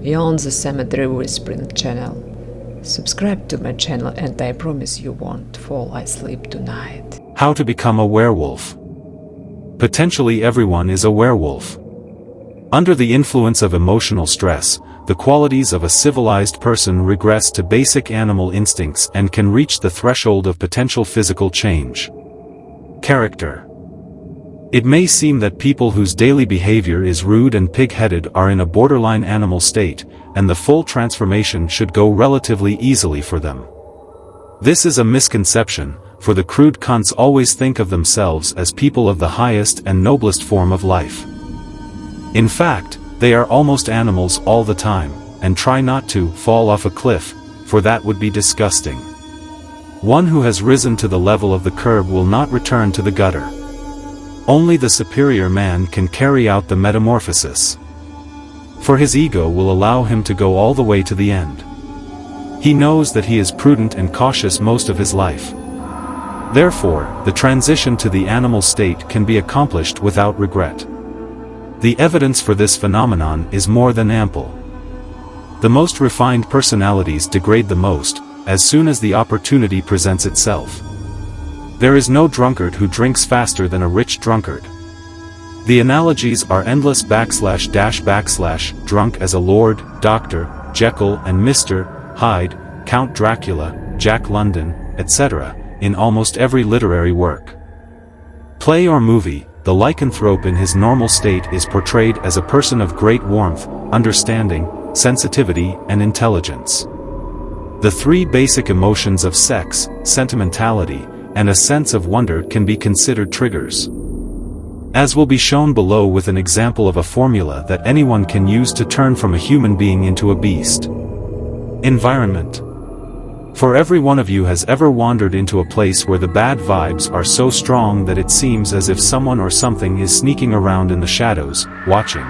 Beyond the Cemetery Whispering channel. Subscribe to my channel and I promise you won't fall asleep tonight. How to become a werewolf. Potentially everyone is a werewolf. Under the influence of emotional stress, the qualities of a civilized person regress to basic animal instincts and can reach the threshold of potential physical change. Character. It may seem that people whose daily behavior is rude and pig-headed are in a borderline animal state, and the full transformation should go relatively easily for them. This is a misconception, for the crude cunts always think of themselves as people of the highest and noblest form of life. In fact, they are almost animals all the time, and try not to fall off a cliff, for that would be disgusting. One who has risen to the level of the curb will not return to the gutter. Only the superior man can carry out the metamorphosis. For his ego will allow him to go all the way to the end. He knows that he is prudent and cautious most of his life. Therefore, the transition to the animal state can be accomplished without regret. The evidence for this phenomenon is more than ample. The most refined personalities degrade the most, as soon as the opportunity presents itself. There is no drunkard who drinks faster than a rich drunkard. The analogies are endless // drunk as a lord, Dr. Jekyll and Mr. Hyde, Count Dracula, Jack London, etc., in almost every literary work. Play or movie, the lycanthrope in his normal state is portrayed as a person of great warmth, understanding, sensitivity, and intelligence. The three basic emotions of sex, sentimentality, and a sense of wonder can be considered triggers. As will be shown below with an example of a formula that anyone can use to turn from a human being into a beast. Environment. For every one of you has ever wandered into a place where the bad vibes are so strong that it seems as if someone or something is sneaking around in the shadows, watching.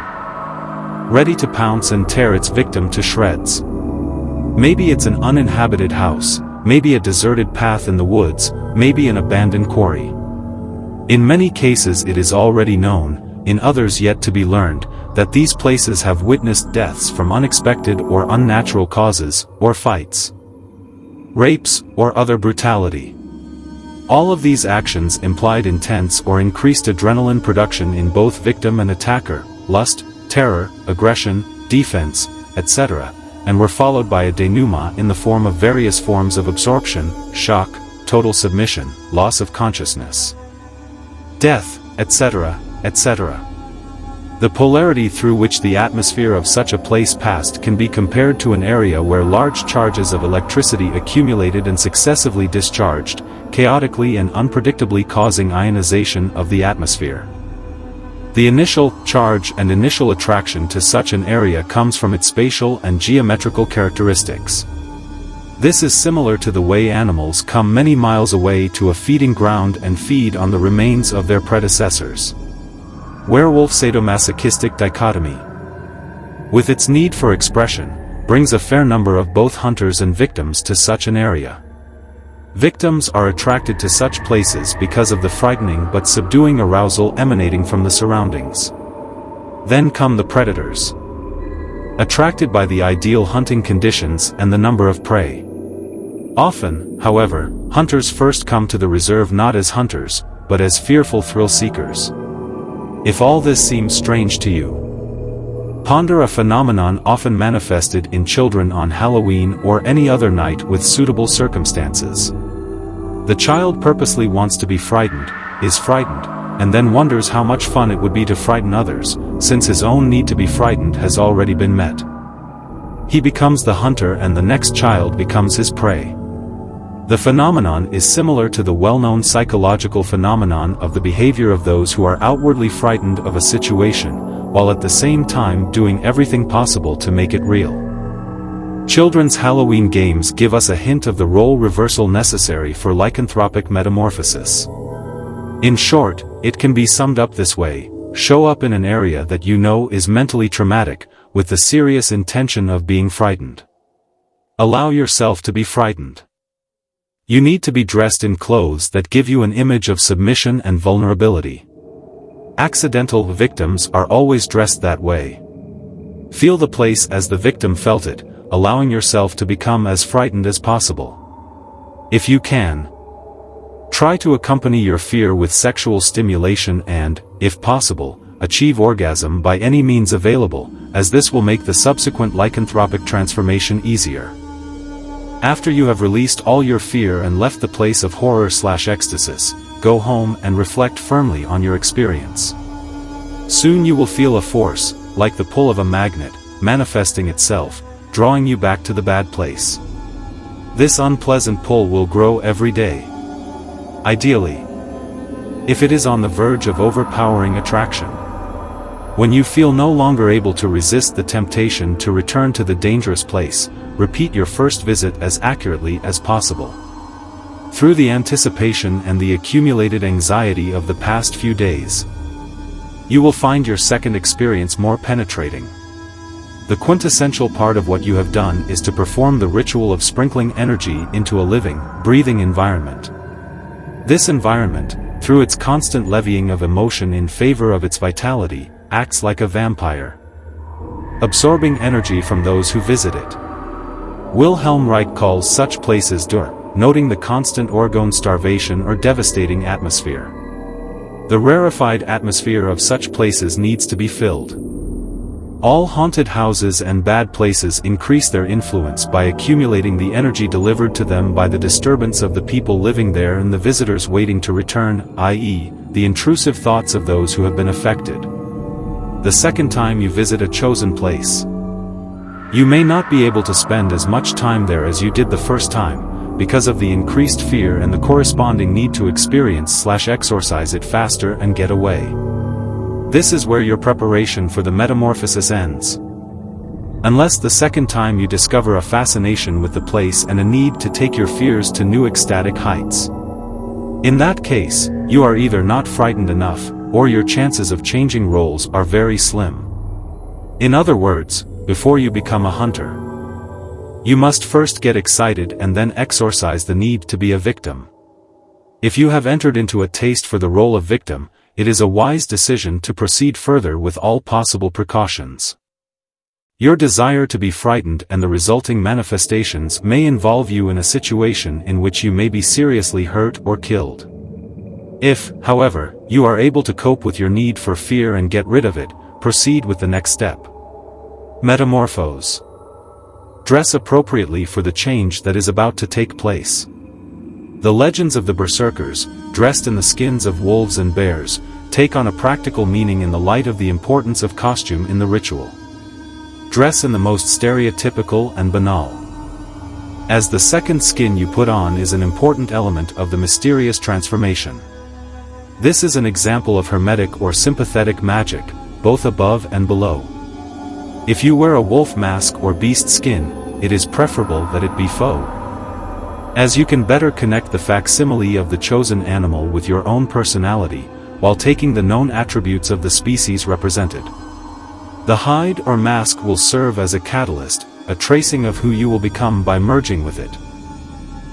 Ready to pounce and tear its victim to shreds. Maybe it's an uninhabited house, maybe a deserted path in the woods, maybe an abandoned quarry. In many cases it is already known, in others yet to be learned, that these places have witnessed deaths from unexpected or unnatural causes, or fights, rapes, or other brutality. All of these actions implied intense or increased adrenaline production in both victim and attacker, lust, terror, aggression, defense, etc., and were followed by a denouement in the form of various forms of absorption, shock, total submission, loss of consciousness, death, etc., etc. The polarity through which the atmosphere of such a place passed can be compared to an area where large charges of electricity accumulated and successively discharged, chaotically and unpredictably causing ionization of the atmosphere. The initial charge and initial attraction to such an area comes from its spatial and geometrical characteristics. This is similar to the way animals come many miles away to a feeding ground and feed on the remains of their predecessors. Werewolf sadomasochistic dichotomy, with its need for expression, brings a fair number of both hunters and victims to such an area. Victims are attracted to such places because of the frightening but subduing arousal emanating from the surroundings. Then come the predators, attracted by the ideal hunting conditions and the number of prey. Often, however, hunters first come to the reserve not as hunters, but as fearful thrill-seekers. If all this seems strange to you, ponder a phenomenon often manifested in children on Halloween or any other night with suitable circumstances. The child purposely wants to be frightened, is frightened, and then wonders how much fun it would be to frighten others, since his own need to be frightened has already been met. He becomes the hunter and the next child becomes his prey. The phenomenon is similar to the well-known psychological phenomenon of the behavior of those who are outwardly frightened of a situation, while at the same time doing everything possible to make it real. Children's Halloween games give us a hint of the role reversal necessary for lycanthropic metamorphosis. In short, it can be summed up this way: show up in an area that you know is mentally traumatic, with the serious intention of being frightened. Allow yourself to be frightened. You need to be dressed in clothes that give you an image of submission and vulnerability. Accidental victims are always dressed that way. Feel the place as the victim felt it, allowing yourself to become as frightened as possible. If you can, try to accompany your fear with sexual stimulation and, if possible, achieve orgasm by any means available, as this will make the subsequent lycanthropic transformation easier. After you have released all your fear and left the place of horror/ecstasy, go home and reflect firmly on your experience. Soon you will feel a force, like the pull of a magnet, manifesting itself, drawing you back to the bad place. This unpleasant pull will grow every day. Ideally, if it is on the verge of overpowering attraction. When you feel no longer able to resist the temptation to return to the dangerous place, repeat your first visit as accurately as possible. Through the anticipation and the accumulated anxiety of the past few days, you will find your second experience more penetrating. The quintessential part of what you have done is to perform the ritual of sprinkling energy into a living, breathing environment. This environment, through its constant levying of emotion in favor of its vitality, acts like a vampire, absorbing energy from those who visit it. Wilhelm Reich calls such places Dur, noting the constant orgone starvation or devastating atmosphere. The rarefied atmosphere of such places needs to be filled. All haunted houses and bad places increase their influence by accumulating the energy delivered to them by the disturbance of the people living there and the visitors waiting to return, i.e., the intrusive thoughts of those who have been affected. The second time you visit a chosen place, you may not be able to spend as much time there as you did the first time, because of the increased fear and the corresponding need to experience/exorcise it faster and get away. This is where your preparation for the metamorphosis ends. Unless the second time you discover a fascination with the place and a need to take your fears to new ecstatic heights. In that case, you are either not frightened enough, or your chances of changing roles are very slim. In other words, before you become a hunter, you must first get excited and then exorcise the need to be a victim. If you have entered into a taste for the role of victim, it is a wise decision to proceed further with all possible precautions. Your desire to be frightened and the resulting manifestations may involve you in a situation in which you may be seriously hurt or killed. If, however, you are able to cope with your need for fear and get rid of it, proceed with the next step. Metamorphose. Dress appropriately for the change that is about to take place. The legends of the berserkers, dressed in the skins of wolves and bears, take on a practical meaning in the light of the importance of costume in the ritual. Dress in the most stereotypical and banal, as the second skin you put on is an important element of the mysterious transformation. This is an example of hermetic or sympathetic magic, both above and below. If you wear a wolf mask or beast skin, it is preferable that it be faux, as you can better connect the facsimile of the chosen animal with your own personality, while taking the known attributes of the species represented. The hide or mask will serve as a catalyst, a tracing of who you will become by merging with it.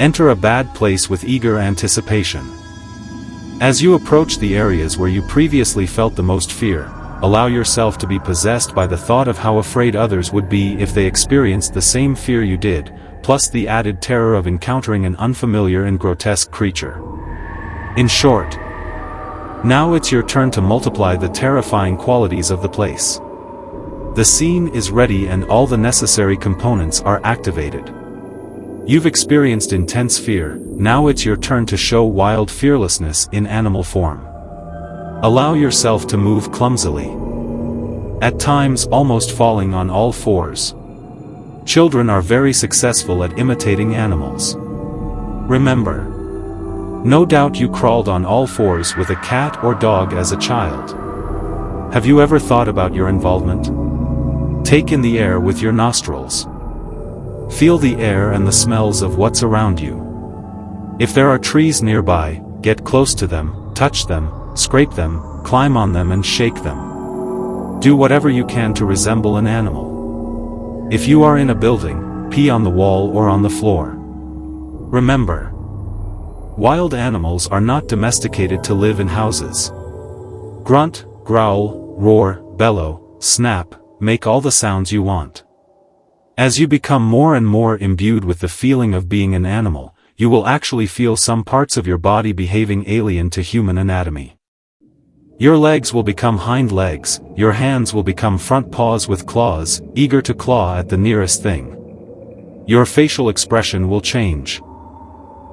Enter a bad place with eager anticipation. As you approach the areas where you previously felt the most fear, allow yourself to be possessed by the thought of how afraid others would be if they experienced the same fear you did, plus the added terror of encountering an unfamiliar and grotesque creature. In short, now it's your turn to multiply the terrifying qualities of the place. The scene is ready and all the necessary components are activated. You've experienced intense fear, now it's your turn to show wild fearlessness in animal form. Allow yourself to move clumsily, at times almost falling on all fours. Children are very successful at imitating animals. Remember, no doubt you crawled on all fours with a cat or dog as a child. Have you ever thought about your involvement? Take in the air with your nostrils. Feel the air and the smells of what's around you. If there are trees nearby, get close to them, touch them, scrape them, climb on them and shake them. Do whatever you can to resemble an animal. If you are in a building, pee on the wall or on the floor. Remember, wild animals are not domesticated to live in houses. Grunt, growl, roar, bellow, snap, make all the sounds you want. As you become more and more imbued with the feeling of being an animal, you will actually feel some parts of your body behaving alien to human anatomy. Your legs will become hind legs, your hands will become front paws with claws, eager to claw at the nearest thing. Your facial expression will change.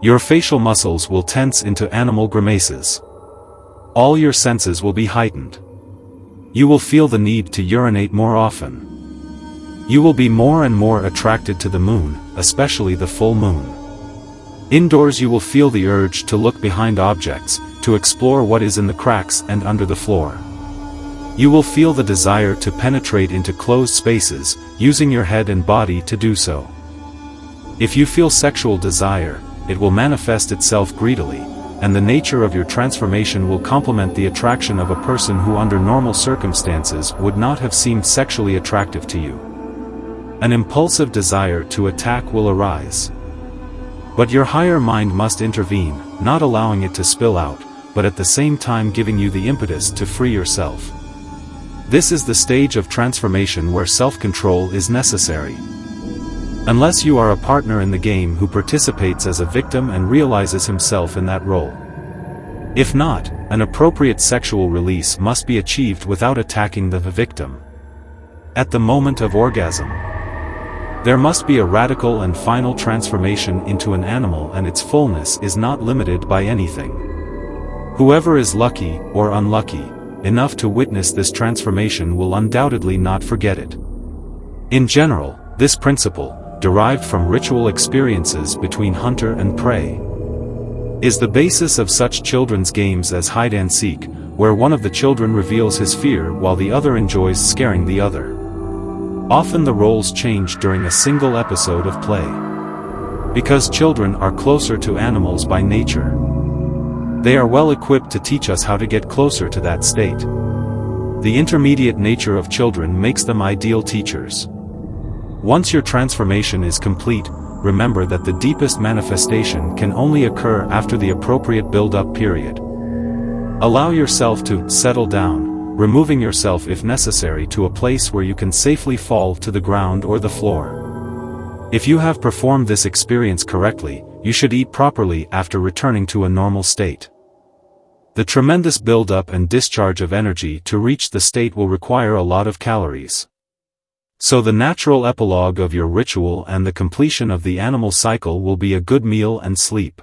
Your facial muscles will tense into animal grimaces. All your senses will be heightened. You will feel the need to urinate more often. You will be more and more attracted to the moon, especially the full moon. Indoors you will feel the urge to look behind objects, to explore what is in the cracks and under the floor. You will feel the desire to penetrate into closed spaces, using your head and body to do so. If you feel sexual desire, it will manifest itself greedily, and the nature of your transformation will complement the attraction of a person who under normal circumstances would not have seemed sexually attractive to you. An impulsive desire to attack will arise. But your higher mind must intervene, not allowing it to spill out, but at the same time giving you the impetus to free yourself. This is the stage of transformation where self-control is necessary. Unless you are a partner in the game who participates as a victim and realizes himself in that role. If not, an appropriate sexual release must be achieved without attacking the victim. At the moment of orgasm, there must be a radical and final transformation into an animal, and its fullness is not limited by anything. Whoever is lucky, or unlucky, enough to witness this transformation will undoubtedly not forget it. In general, this principle, derived from ritual experiences between hunter and prey, is the basis of such children's games as hide-and-seek, where one of the children reveals his fear while the other enjoys scaring the other. Often the roles change during a single episode of play. Because children are closer to animals by nature, they are well equipped to teach us how to get closer to that state. The intermediate nature of children makes them ideal teachers. Once your transformation is complete, remember that the deepest manifestation can only occur after the appropriate build-up period. Allow yourself to settle down, removing yourself if necessary to a place where you can safely fall to the ground or the floor. If you have performed this experience correctly, you should eat properly after returning to a normal state. The tremendous build-up and discharge of energy to reach the state will require a lot of calories. So the natural epilogue of your ritual and the completion of the animal cycle will be a good meal and sleep.